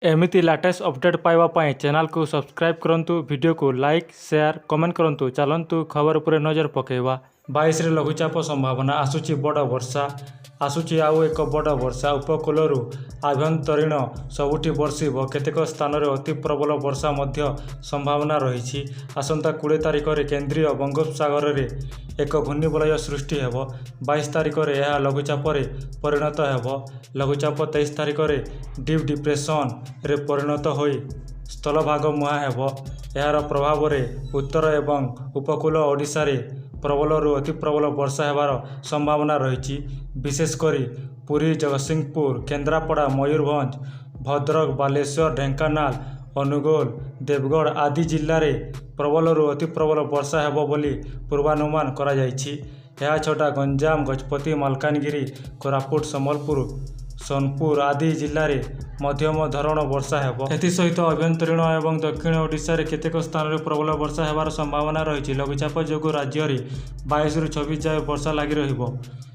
एमिति latest update पाइबा पाई channel को सब्सक्राइब करंतु, वीडियो को लाइक शेयर कमेंट करंतु। चलंतु खबर उपर नजर पकेबा। 22 रे लघुचाप संभावना आसुची बड़ वर्षा आसुची आउ एक बड़ वर्षा उपकूलरू आभ्यंतरीण सबुठी बर्षिब केतेक स्थान रे अति प्रबल वर्षा मध्य संभावना रही। आसंता 20 तारिख रे केंद्रीय बंगोपसागर रे एक घूर्णिबलय सृष्टि हेब। 22 तारिख रे यह लघुचाप रे परिणत हेब। लघुचाप 23 तारिख रे डीप डिप्रेशन रे परिणत होई स्थलभाग मुहां हेब। यार प्रभाव रे उत्तर एवं उपकूल ओडिशा रे प्रबलरू अति प्रबल वर्षा हेबार संभावना रही। विशेषकर पुरी, जगतसिंहपुर, केन्द्रापड़ा, मयूरभंज, भद्रक, बालेश्वर, ढेंकानाल, अनुगोल, देवगढ़ आदि जिले में प्रबलरू अति प्रबल वर्षा हेब बोली पूर्वानुमान करा जायछि। यह छटा गंजाम, गजपति, मालकानगिरी, कोरापुट, संबलपुर, सोनपुर आदि जिले में मध्यम धरण वर्षा हेब। एसहित आभ्यंतरीण एवं दक्षिण ओडिशा रे केतेक स्थान रे प्रबल वर्षा हेबार संभावना रही। लघुचाप जोगु राज्य रे 22 रु 26 जाए वर्षा लगी रहिबो।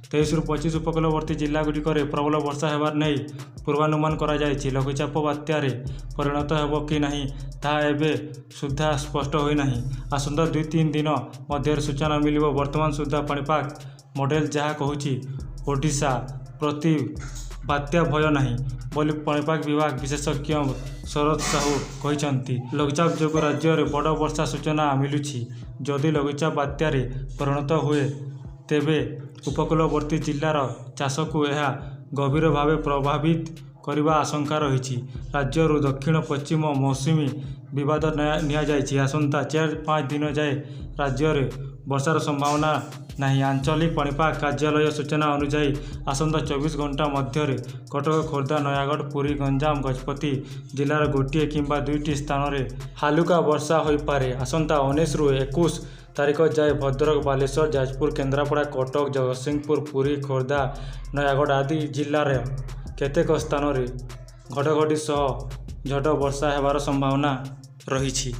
23 रु 25 उपकूलवर्ती जिलागुड़िक प्रबल वर्षा हेबार नहीं पूर्वानुमान करा जायछि। लघुचाप बात्या रे परिणत हेब कि नहीं ताहा एबे सुद्धा स्पष्ट होई नहीं। आसंता 2-3 दिन मध्य सूचना मिलिबो। वर्तमान सुद्धा पाणीपाग मॉडल जहाँ कहूछि ओडिशा प्रति बात्या भय नहीं बोली पाणीपाग विभाग विशेषज्ञ शरद साहू कहते। लघुचाप जोगु राज्य में बड़ वर्षा सूचना मिलुछि। जदि लघुचाप बात्या रे परिणत हुए तेबे उपकूलवर्ती जिलार चाष को यह गभीर भाव प्रभावित करने आशंका रही। राज्य दक्षिण पश्चिम मौसुमी विवाद नि आसंता 4-5 दिन जाए राज्य में वर्षार संभावना नहीं। आंचलिक पाणीपाग कार्यालय सूचना अनुसार आसंता 24 घंटा मध्य कटक, खोर्धा, नयागढ़, पुरी, गंजाम, गजपति जिलार गोटे किंबा 2टी स्थान में हालुका वर्षा हो पारे। आसंता 19 रु 21 तारिख जाए भद्रक, बालेश्वर, जाजपुर, केन्द्रापड़ा, कटक, जगतसिंहपुर, पुरी, खोर्धा, नयागढ़ आदि जिले में केतेक स्थान में घड़घड़ी सह झड़ वर्षा हेबार संभावना रही।